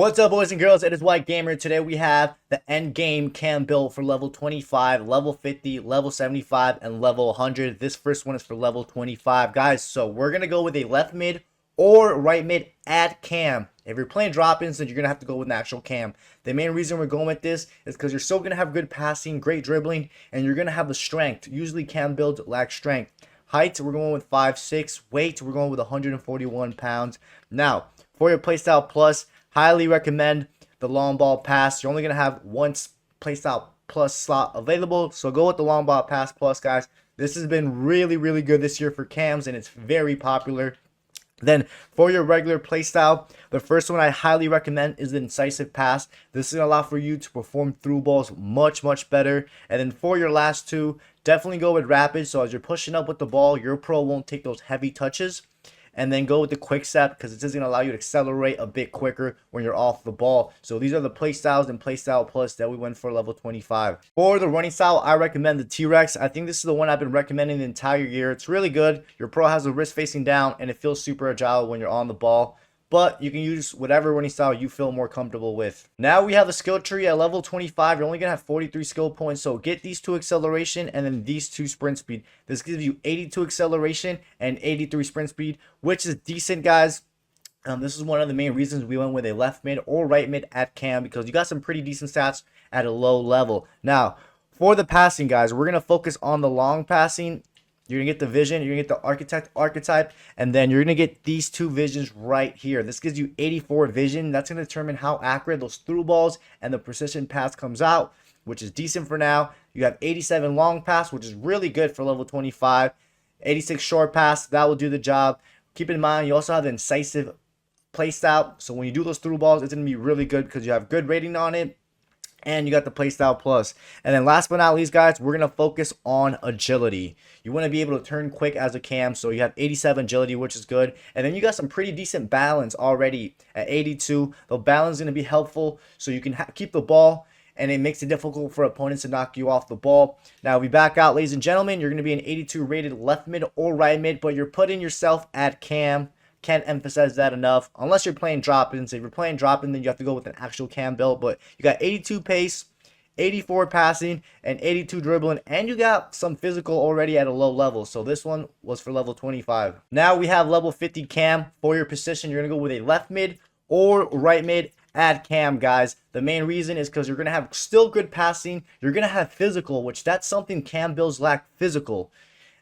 What's up, boys and girls? It is White Gamer. Today we have the end game cam build for level 25, level 50, level 75, and level 100. This first one is for level 25, guys. So we're gonna go with a left mid or right mid at cam. If you're playing drop-ins, then you're gonna have to go with an actual cam. The main reason we're going with this is because you're still gonna have good passing, great dribbling, and you're gonna have the strength. Usually cam builds lack strength. Height, we're going with 5'6". Weight, we're going with 141 pounds. Now, for your playstyle plus, highly recommend the long ball pass. You're only going to have one playstyle plus slot available, so go with the long ball pass plus, guys. This has been really good this year for cams, and it's very popular. Then for your regular playstyle, the first one I highly recommend is the incisive pass. This is going to allow for you to perform through balls much better. And then for your last two, definitely go with rapid. So as you're pushing up with the ball, your pro won't take those heavy touches. And then go with the quick step because it's just going to allow you to accelerate a bit quicker when you're off the ball. So these are the play styles and playstyle plus that we went for level 25. For the running style, I recommend the T-Rex. I think this is the one I've been recommending the entire year. It's really good. Your pro has the wrist facing down and it feels super agile when you're on the ball. But you can use whatever running style you feel more comfortable with. Now we have the skill tree at level 25. You're only going to have 43 skill points. So get these two acceleration and then these two sprint speed. This gives you 82 acceleration and 83 sprint speed, which is decent, guys. This is one of the main reasons we went with a left mid or right mid at cam, because you got some pretty decent stats at a low level. Now, for the passing, guys, we're going to focus on the long passing. You're going to get the vision, you're going to get the architect archetype, and then you're going to get these two visions right here. This gives you 84 vision. That's going to determine how accurate those through balls and the precision pass comes out, which is decent for now. You have 87 long pass, which is really good for level 25. 86 short pass, that will do the job. Keep in mind, you also have the incisive playstyle. So when you do those through balls, it's going to be really good because you have good rating on it. And you got the playstyle plus. And then last but not least, guys, we're going to focus on agility. You want to be able to turn quick as a cam. So you have 87 agility, which is good. And then you got some pretty decent balance already at 82. The balance is going to be helpful so you can keep the ball. And it makes it difficult for opponents to knock you off the ball. Now we back out, ladies and gentlemen. You're going to be an 82 rated left mid or right mid. But you're putting yourself at cam. Can't emphasize that enough. Unless you're playing drop-ins. If you're playing drop-in, then you have to go with an actual cam build. But you got 82 pace, 84 passing, and 82 dribbling. And you got some physical already at a low level. So this one was for level 25. Now we have level 50 cam. For your position, you're going to go with a left mid or right mid at cam, guys. The main reason is because you're going to have still good passing. You're going to have physical, which that's something cam builds lack, physical.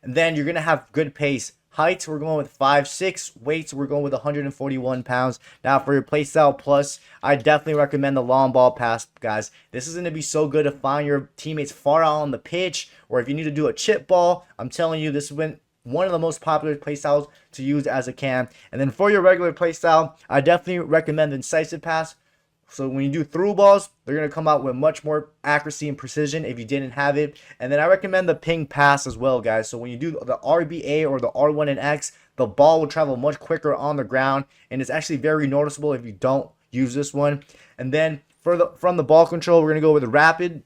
And then you're going to have good pace. Heights, we're going with 5'6". Weights, we're going with 141 pounds. Now, for your playstyle plus, I definitely recommend the long ball pass, guys. This is going to be so good to find your teammates far out on the pitch, or if you need to do a chip ball. I'm telling you, this has been one of the most popular playstyles to use as a cam. And then for your regular playstyle, I definitely recommend the incisive pass. So when you do through balls, they're going to come out with much more accuracy and precision if you didn't have it. And then I recommend the ping pass as well, guys. So when you do the RBA or the R1 and X, the ball will travel much quicker on the ground. And it's actually very noticeable if you don't use this one. And then from the ball control, we're going to go with the rapid.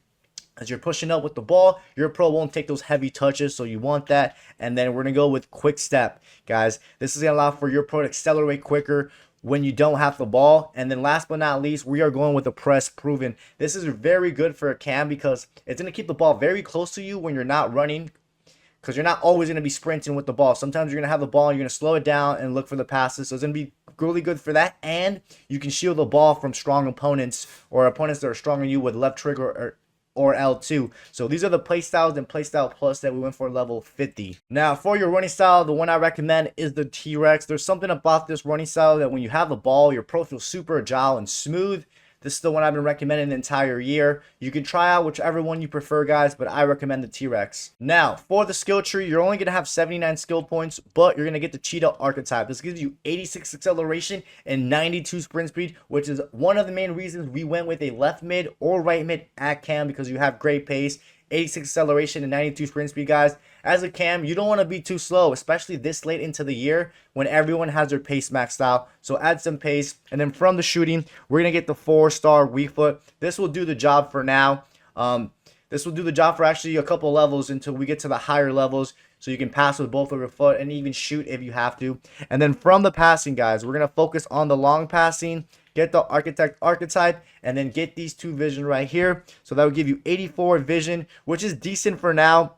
As you're pushing up with the ball, your pro won't take those heavy touches, so you want that. And then we're going to go with quick step, guys. This is going to allow for your pro to accelerate quicker when you don't have the ball. And then last but not least, we are going with the press proven. This is very good for a cam because it's going to keep the ball very close to you when you're not running, because you're not always going to be sprinting with the ball. Sometimes you're going to have the ball and you're going to slow it down and look for the passes. So it's going to be really good for that. And you can shield the ball from strong opponents or opponents that are stronger than you with left trigger or L2. So these are the play styles and playstyle plus that we went for level 50. Now for your running style, the one I recommend is the T-Rex. There's something about this running style that when you have the ball, your pro feels super agile and smooth. This is the one I've been recommending the entire year. You can try out whichever one you prefer, guys, but I recommend the T-Rex. Now, for the skill tree, you're only going to have 79 skill points, but you're going to get the cheetah archetype. This gives you 86 acceleration and 92 sprint speed, which is one of the main reasons we went with a left mid or right mid at cam, because you have great pace, 86 acceleration and 92 sprint speed, guys. As a cam, you don't want to be too slow, especially this late into the year when everyone has their pace maxed out. So add some pace. And then from the shooting, we're going to get the 4-star weak foot. This will do the job for now. This will do the job for actually a couple levels until we get to the higher levels. So you can pass with both of your foot and even shoot if you have to. And then from the passing, guys, we're going to focus on the long passing get the architect archetype, and then get these 2 vision right here. So that would give you 84 vision, which is decent for now.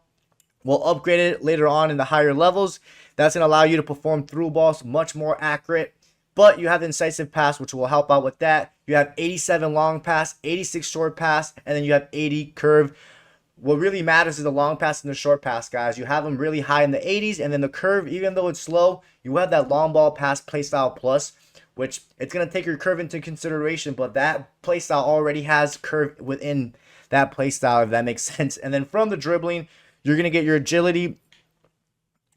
We'll upgrade it later on in the higher levels. That's going to allow you to perform through balls much more accurate. But you have the incisive pass, which will help out with that. You have 87 long pass, 86 short pass, and then you have 80 curve. What really matters is the long pass and the short pass, guys. You have them really high in the 80s, and then the curve, even though it's slow, you have that long ball pass playstyle plus, which it's going to take your curve into consideration, but that playstyle already has curve within that playstyle, if that makes sense. And then from the dribbling, you're going to get your agility,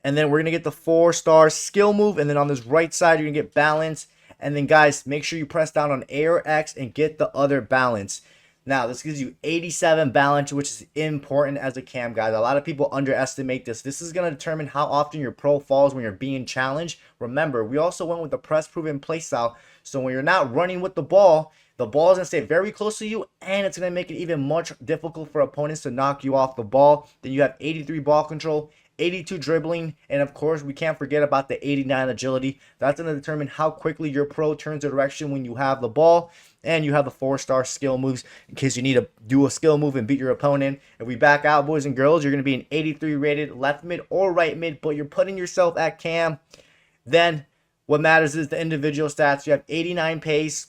and then we're going to get the 4-star skill move, and then on this right side, you're going to get balance. And then, guys, make sure you press down on A or X and get the other balance. Now, this gives you 87 balance, which is important as a cam, guys. A lot of people underestimate this. This is going to determine how often your pro falls when you're being challenged. Remember, we also went with the press-proven playstyle, so when you're not running with the ball is going to stay very close to you, and it's going to make it even much difficult for opponents to knock you off the ball. Then you have 83 ball control, 82 dribbling, and of course, we can't forget about the 89 agility. That's going to determine how quickly your pro turns a direction when you have the ball. And you have the 4-star skill moves in case you need to do a skill move and beat your opponent. If we back out, boys and girls, you're going to be an 83 rated left mid or right mid, but you're putting yourself at cam. Then what matters is the individual stats. You have 89 pace.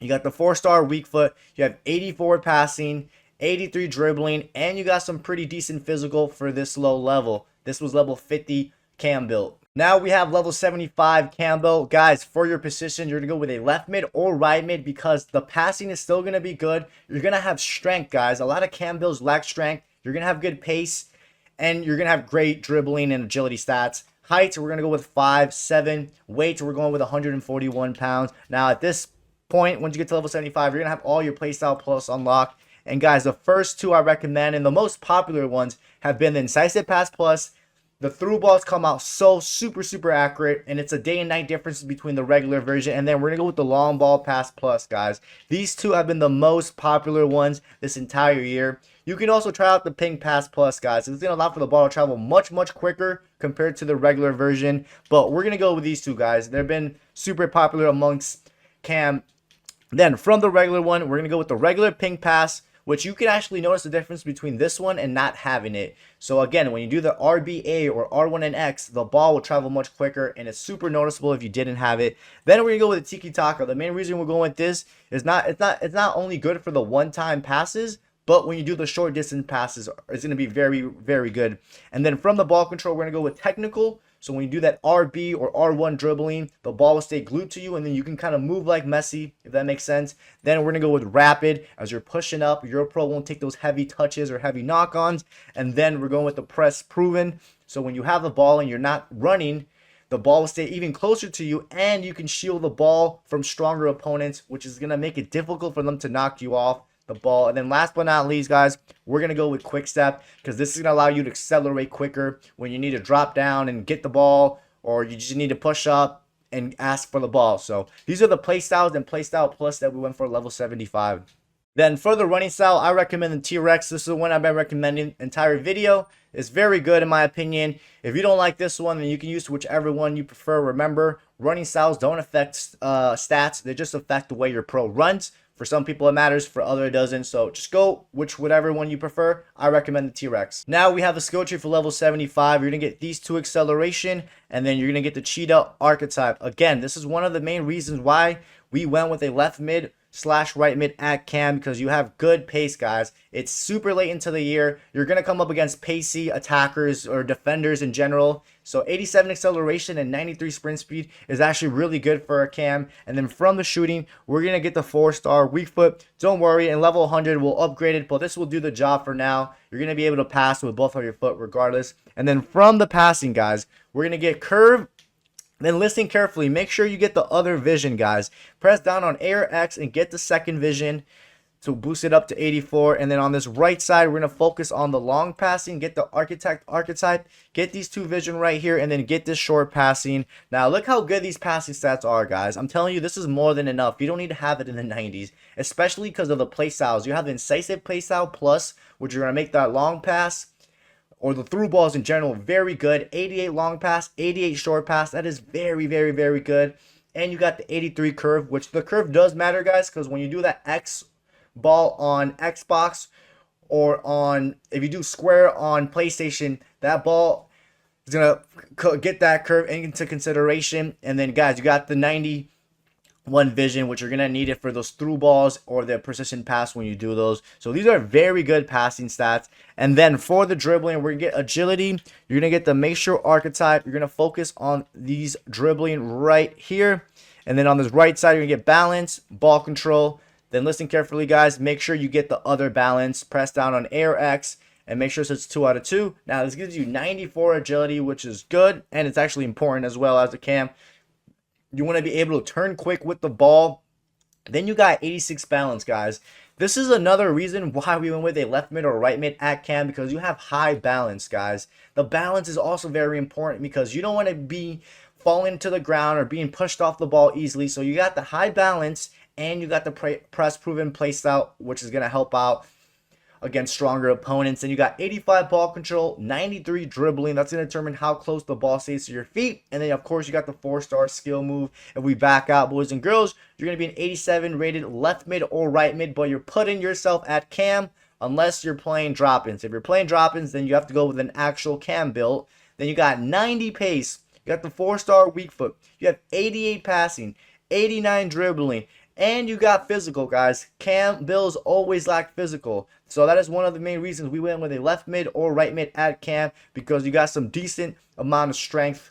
You got the 4-star weak foot. You have 84 passing, 83 dribbling, and you got some pretty decent physical for this low level. This was level 50 cam build. Now we have level 75 cam build. Guys, for your position, you're going to go with a left mid or right mid because the passing is still going to be good. You're going to have strength, guys. A lot of cam builds lack strength. You're going to have good pace, and you're going to have great dribbling and agility stats. Height, we're going to go with 5'7". Weight, we're going with 141 pounds. Now at this point, once you get to level 75, you're going to have all your playstyle plus unlocked. And guys, the first 2 I recommend, and the most popular ones, have been the incisive pass plus. The through balls come out so super accurate, and it's a day and night difference between the regular version. And then we're going to go with the long ball pass plus, guys. These 2 have been the most popular ones this entire year. You can also try out the ping pass plus, guys. It's going to allow for the ball to travel much quicker compared to the regular version. But we're going to go with these 2, guys. They've been super popular amongst cam. Then from the regular one, we're going to go with the regular ping pass, which you can actually notice the difference between this one and not having it. So again, when you do the RBA or R1 and X, the ball will travel much quicker, and it's super noticeable if you didn't have it. Then we're gonna go with the Tiki Taka. The main reason we're going with this is it's not only good for the one-time passes, but when you do the short distance passes, it's gonna be very good. And then from the ball control, we're gonna go with technical. So when you do that RB or R1 dribbling, the ball will stay glued to you, and then you can kind of move like Messi, if that makes sense. Then we're going to go with rapid. As you're pushing up, your pro won't take those heavy touches or heavy knock-ons. And then we're going with the press proven. So when you have the ball and you're not running, the ball will stay even closer to you, and you can shield the ball from stronger opponents, which is going to make it difficult for them to knock you off the ball. And then last but not least, guys, we're going to go with quick step because this is going to allow you to accelerate quicker when you need to drop down and get the ball, or you just need to push up and ask for the ball. So these are the play styles and play style plus that we went for level 75. Then for the running style, I recommend the T-Rex. This is the one I've been recommending entire video. It's very good in my opinion. If you don't like this one, then you can use whichever one you prefer. Remember, running styles don't affect stats. They just affect the way your pro runs. For some people it matters, for others it doesn't. So just go whatever one you prefer. I recommend the T-Rex. Now we have the skill tree for level 75. You're going to get these 2 acceleration, and then you're going to get the cheetah archetype. Again, this is one of the main reasons why we went with a left mid / right mid at cam, because you have good pace, guys. It's super late into the year. You're going to come up against pacey attackers or defenders in general. So 87 acceleration and 93 sprint speed is actually really good for a cam. And then from the shooting, we're going to get the 4-star weak foot. Don't worry, in level 100 we'll upgrade it, but this will do the job for now. You're going to be able to pass with both of your foot regardless. And then from the passing, guys, we're going to get curve. Then listen carefully. Make sure you get the other vision, guys. Press down on A or X and get the second vision to boost it up to 84. And then on this right side, we're going to focus on the long passing. Get the architect archetype. Get these 2 vision right here, and then get this short passing. Now, look how good these passing stats are, guys. I'm telling you, this is more than enough. You don't need to have it in the 90s, especially because of the play styles. You have the incisive play style plus, which you're going to make that long pass, or the through balls in general, very good. 88 long pass, 88 short pass. That is very good. and you got the 83 curve, which the curve does matter, guys, because when you do that X ball on Xbox, or on, if you do square on PlayStation, that ball is gonna get that curve into consideration. And then, guys, you got the 91 vision, which you're gonna need it for those through balls or the precision pass when you do those. So these are very good passing stats. And then for the dribbling, we're gonna get agility. You're gonna get the make sure archetype. You're gonna focus on these dribbling right here. And then on this right side, you're gonna get balance, ball control. Then listen carefully, guys. Make sure you get the other balance. Press down on A or X and make sure it's 2 out of 2. Now this gives you 94 agility, which is good, and it's actually important as well as a cam. You want to be able to turn quick with the ball. Then you got 86 balance, guys. This is another reason why we went with a left mid or right mid at cam, because you have high balance, guys. The balance is also very important because you don't want to be falling to the ground or being pushed off the ball easily. So you got the high balance and you got the press proven play style, which is going to help out against stronger opponents. And you got 85 ball control, 93 dribbling. That's going to determine how close the ball stays to your feet. And then, of course, you got the 4-star skill move. If we back out, boys and girls, you're going to be an 87 rated left mid or right mid, but you're putting yourself at cam unless you're playing drop-ins. If you're playing drop-ins, then you have to go with an actual cam build. Then you got 90 pace. You got the 4-star weak foot. You have 88 passing, 89 dribbling, and you got physical, guys. Cam builds always lack physical. So that is one of the main reasons we went with a left mid or right mid at cam, because you got some decent amount of strength.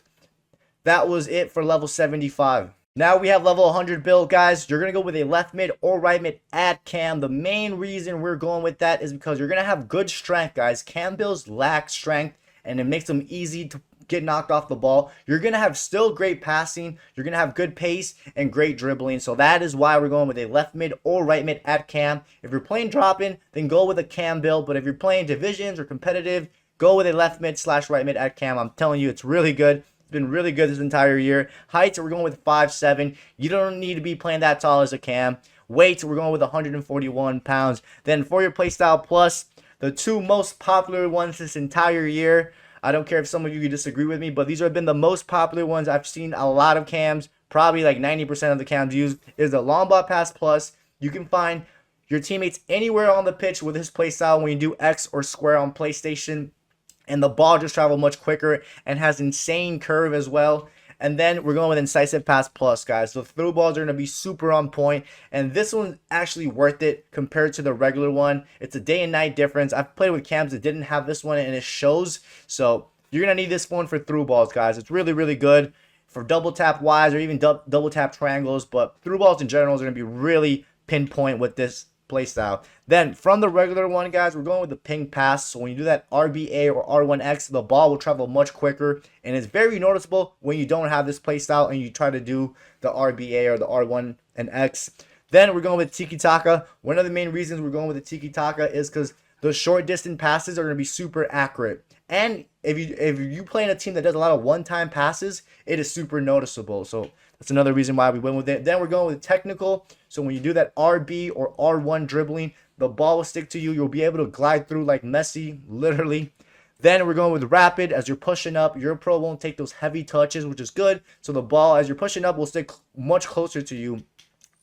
That was it for level 75. Now we have level 100 build, guys. You're going to go with a left mid or right mid at cam. The main reason we're going with that is because you're going to have good strength, guys. Cam builds lack strength, and it makes them easy to get knocked off the ball. You're going to have still great passing. You're going to have good pace and great dribbling. So that is why we're going with a left mid or right mid at cam. If you're playing drop-in, then go with a cam build. But if you're playing divisions or competitive, go with a left mid / right mid at cam. I'm telling you, it's really good. It's been really good this entire year. Heights, we're going with 5'7". You don't need to be playing that tall as a cam. Weights, we're going with 141 pounds. Then for your playstyle plus, the two most popular ones this entire year, I don't care if some of you disagree with me, but these have been the most popular ones. I've seen a lot of cams, probably like 90% of the cams used, is the long ball pass plus. You can find your teammates anywhere on the pitch with this playstyle when you do X or square on PlayStation. And the ball just travels much quicker and has insane curve as well. And then we're going with incisive pass plus, guys. So through balls are going to be super on point. And this one's actually worth it compared to the regular one. It's a day and night difference. I've played with cams that didn't have this one and it shows. So you're going to need this one for through balls, guys. It's really, really good for double tap wise or even double tap triangles. But through balls in general is going to be really pinpoint with this playstyle. Then from the regular one, guys, we're going with the ping pass. So when you do that RBA or R1X, the ball will travel much quicker, and it's very noticeable when you don't have this playstyle and you try to do the RBA or the R1 and X. Then we're going with Tiki Taka. One of the main reasons we're going with the Tiki Taka is because those short distance passes are going to be super accurate. And if you play in a team that does a lot of one-time passes, it is super noticeable. So that's another reason why we went with it. Then we're going with technical. So when you do that RB or R1 dribbling, the ball will stick to you. You'll be able to glide through like Messi, literally. Then we're going with rapid. As you're pushing up, your pro won't take those heavy touches, which is good. So the ball, as you're pushing up, will stick much closer to you.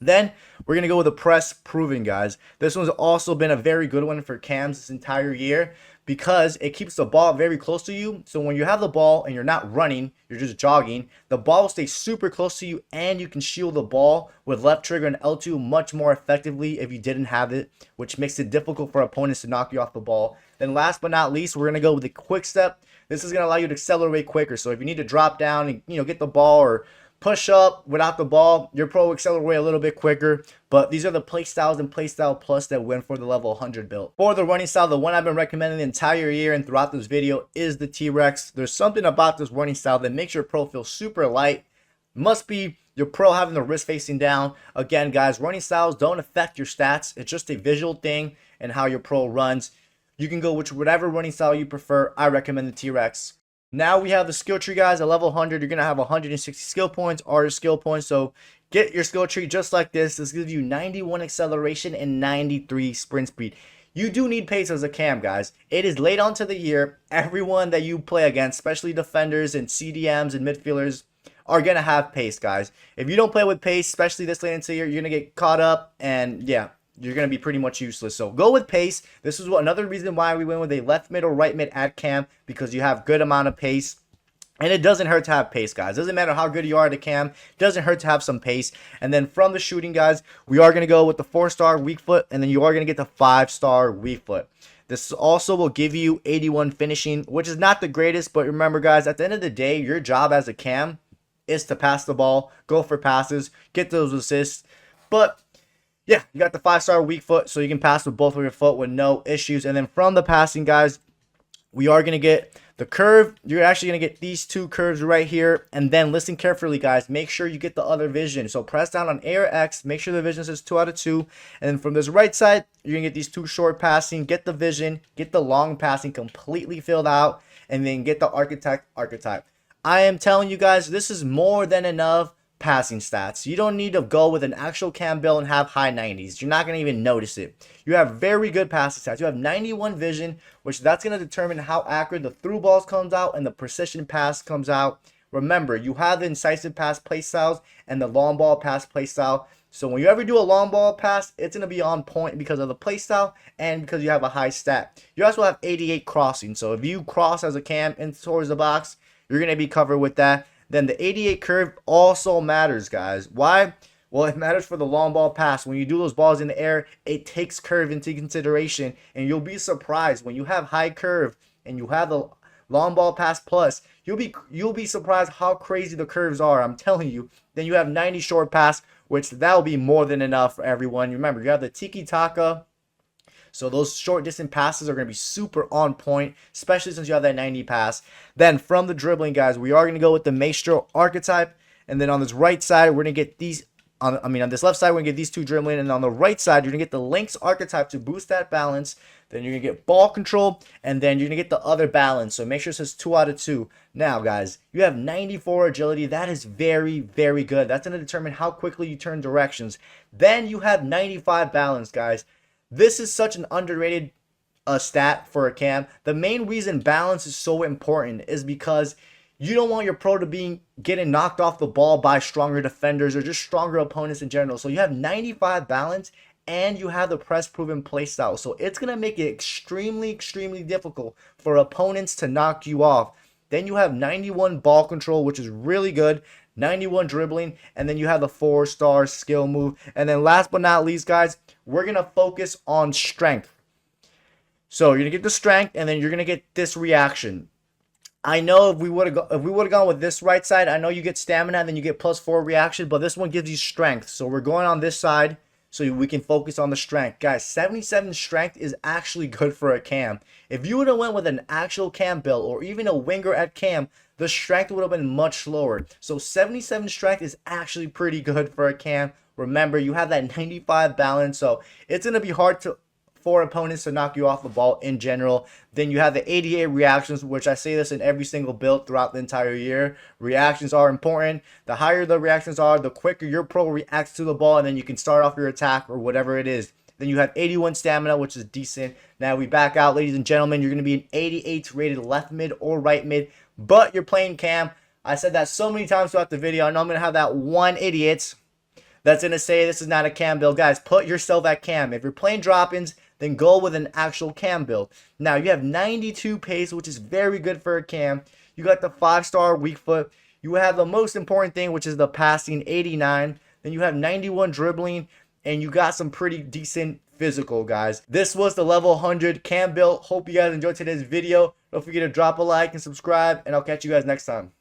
Then we're going to go with a press proven, guys. This one's also been a very good one for cams this entire year, because it keeps the ball very close to you. So when you have the ball and you're not running, you're just jogging, the ball will stay super close to you, and you can shield the ball with left trigger and L2 much more effectively if you didn't have it, which makes it difficult for opponents to knock you off the ball. Then last but not least, we're going to go with the quick step. This is going to allow you to accelerate quicker. So if you need to drop down and get the ball or push up without the ball, your pro will accelerate a little bit quicker. But these are the play styles and playstyle plus that went for the level 100 build. For the running style, the one I've been recommending the entire year and throughout this video is the T-Rex. There's something about this running style that makes your pro feel super light. Must be your pro having the wrist facing down. Again, guys, running styles don't affect your stats. It's just a visual thing and how your pro runs. You can go with whatever running style you prefer. I recommend the T-Rex. Now we have the skill tree, guys. At level 100, you're going to have 160 skill points, or skill points. So get your skill tree just like this. This gives you 91 acceleration and 93 sprint speed. You do need pace as a cam, guys. It is late onto the year. Everyone that you play against, especially defenders and CDMs and midfielders, are going to have pace, guys. If you don't play with pace, especially this late into the year, you're going to get caught up, and yeah, you're going to be pretty much useless. So go with pace. This is another reason why we went with a left mid or right mid at cam, because you have good amount of pace. And it doesn't hurt to have pace, guys. Doesn't matter how good you are at the cam. It doesn't hurt to have some pace. And then from the shooting, guys, we are going to go with the 4-star weak foot. And then you are going to get the 5-star weak foot. This also will give you 81 finishing, which is not the greatest. But remember, guys, at the end of the day, your job as a cam is to pass the ball, go for passes, get those assists. But yeah, you got the 5-star weak foot, so you can pass with both of your foot with no issues. And then from the passing, guys, we are going to get the curve. You're actually going to get these two curves right here. And then listen carefully, guys. Make sure you get the other vision. So press down on A or X. Make sure the vision says 2 out of 2. And then from this right side, you're going to get these two short passing. Get the vision. Get the long passing completely filled out. And then get the archetype. I am telling you guys, this is more than enough passing stats. You don't need to go with an actual cam build and have high 90s. You're not going to even notice it. You have very good passing stats. You have 91 vision, which that's going to determine how accurate the through balls comes out and the precision pass comes out. Remember, you have the incisive pass play styles and the long ball pass play style. So when you ever do a long ball pass, it's going to be on point because of the play style and because you have a high stat. You also have 88 crossing. So if you cross as a cam in towards the box, you're going to be covered with that. Then the 88 curve also matters, guys. Why? Well, it matters for the long ball pass. When you do those balls in the air, it takes curve into consideration. And you'll be surprised when you have high curve and you have the long ball pass plus. You'll be surprised how crazy the curves are. I'm telling you. Then you have 90 short pass, which that'll be more than enough for everyone. Remember, you have the tiki taka. So those short distance passes are going to be super on point, especially since you have that 90 pass. Then from the dribbling, guys, we are going to go with the Maestro archetype. And then on this right side, we're going to get these, on this left side, we're going to get these two dribbling. And on the right side, you're going to get the Lynx archetype to boost that balance. Then you're going to get ball control. And then you're going to get the other balance. So make sure it says 2 out of 2. Now, guys, you have 94 agility. That is very, very good. That's going to determine how quickly you turn directions. Then you have 95 balance, guys. This is such an underrated stat for a cam. The main reason balance is so important is because you don't want your pro to be getting knocked off the ball by stronger defenders or just stronger opponents in general. So you have 95 balance and you have the press proven play style. So it's going to make it extremely, extremely difficult for opponents to knock you off. Then you have 91 ball control, which is really good. 91 dribbling, and then you have the 4-star skill move. And then last but not least, guys, we're going to focus on strength. So you're going to get the strength, and then you're going to get this reaction. I know if we would have gone with this right side, I know you get stamina, and then you get +4 reaction, but this one gives you strength. So we're going on this side so we can focus on the strength. Guys, 77 strength is actually good for a cam. If you would have went with an actual cam build or even a winger at cam, the strength would have been much lower. So 77 strength is actually pretty good for a cam. Remember, you have that 95 balance, so it's going to be hard for opponents to knock you off the ball in general. Then you have the 88 reactions, which I say this in every single build throughout the entire year. Reactions are important. The higher the reactions are, the quicker your pro reacts to the ball, and then you can start off your attack or whatever it is. Then you have 81 stamina, which is decent. Now we back out, ladies and gentlemen. You're going to be an 88 rated left mid or right mid, but you're playing cam. I said that so many times throughout the video. I know I'm going to have that one idiot that's going to say this is not a cam build. Guys, put yourself at cam. If you're playing drop-ins, then go with an actual cam build. Now, you have 92 pace, which is very good for a cam. You got the 5-star weak foot. You have the most important thing, which is the passing, 89. Then you have 91 dribbling, and you got some pretty decent physical, guys. This was the level 100 cam build. Hope you guys enjoyed today's video. Don't forget to drop a like and subscribe, and I'll catch you guys next time.